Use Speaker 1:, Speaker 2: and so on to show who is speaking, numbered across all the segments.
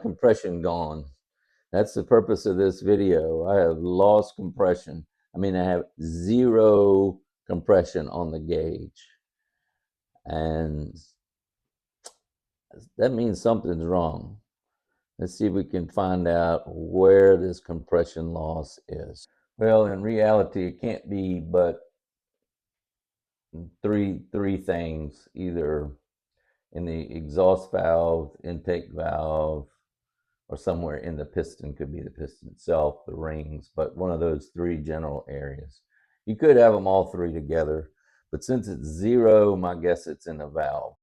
Speaker 1: compression gone. That's the purpose of this video. I have lost compression. I mean, I have zero compression on the gauge. And that means something's wrong. Let's see if we can find out where this compression loss is. Well, in reality, it can't be but three things, either in the exhaust valve, intake valve, or somewhere in the piston. Could be the piston itself, the rings, but one of those three general areas. You could have them all three together, but since it's zero, my guess it's in the valve.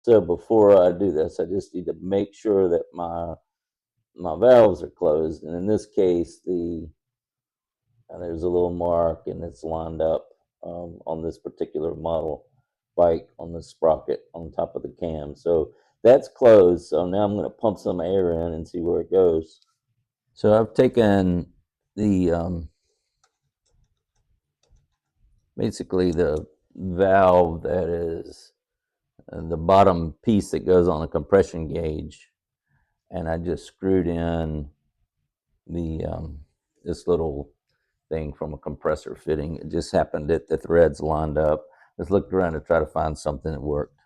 Speaker 1: So before I do this, I just need to make sure that my valves are closed, and in this case, there's a little mark, and it's lined up on this particular model bike on the sprocket on top of the cam. So that's closed. So now I'm going to pump some air in and see where it goes. So I've taken the basically the valve that is the bottom piece that goes on the compression gauge, and I just screwed in the this little thing from a compressor fitting. It just happened that the threads lined up. Just looked around to try to find something that worked.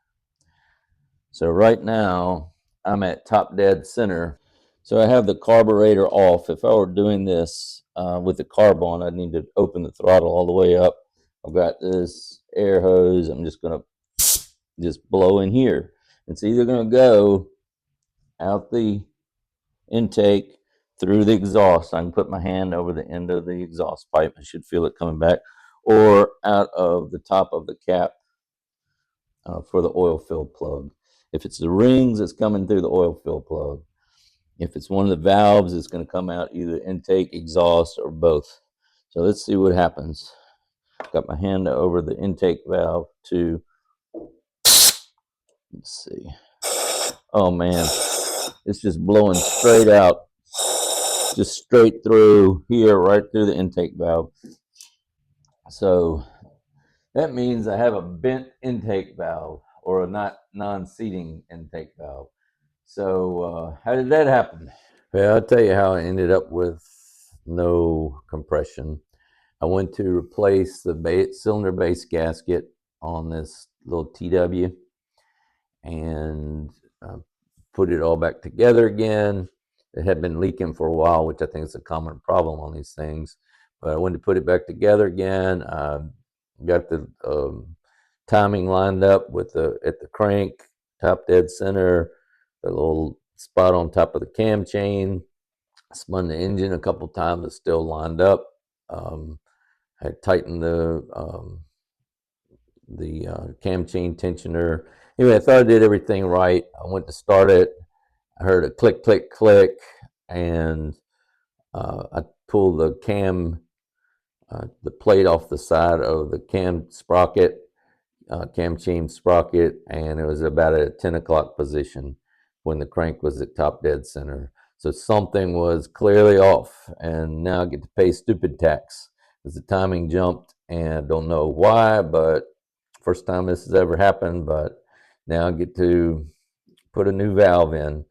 Speaker 1: So right now I'm at top dead center. So I have the carburetor off. If I were doing this with the carb on, I'd need to open the throttle all the way up. I've got this air hose. I'm just going to just blow in here. It's either going to go out the intake through the exhaust. I can put my hand over the end of the exhaust pipe. I should feel it coming back, or out of the top of the cap for the oil fill plug. If it's the rings, it's coming through the oil fill plug. If it's one of the valves, it's going to come out either intake, exhaust, or both. So let's see what happens. Got my hand over the intake valve to, let's see. Oh man, it's just blowing straight out, just straight through here, right through the intake valve. So that means I have a bent intake valve, or a non-seating intake valve. So how did that happen? Well, I'll tell you how I ended up with no compression. I went to replace the cylinder base gasket on this little TW and put it all back together again. It had been leaking for a while, which I think is a common problem on these things. But I went to put it back together again. Got the timing lined up with at the crank, top dead center, the little spot on top of the cam chain. Spun the engine a couple times. It's still lined up. I tightened the cam chain tensioner. Anyway, I thought I did everything right. I went to start it. I heard a click, click, click, and I pulled the cam, the plate off the side of the cam sprocket, cam chain sprocket, and it was about at a 10 o'clock position when the crank was at top dead center. So something was clearly off, and now I get to pay stupid tax because the timing jumped, and I don't know why, but first time this has ever happened. But now I get to put a new valve in.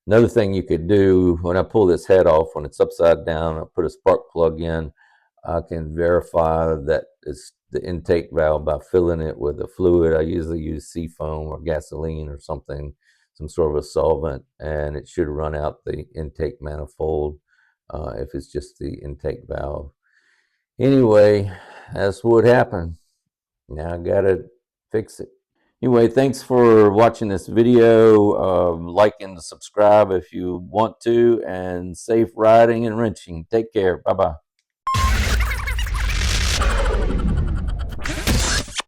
Speaker 1: Another thing you could do, when I pull this head off, when it's upside down, I put a spark plug in. I can verify that it's the intake valve by filling it with a fluid. I usually use seafoam or gasoline or something, some sort of a solvent, and it should run out the intake manifold if it's just the intake valve. Anyway, that's what happened. Now I gotta fix it. Anyway, thanks for watching this video. Like and subscribe if you want to, and safe riding and wrenching. Take care. Bye-bye.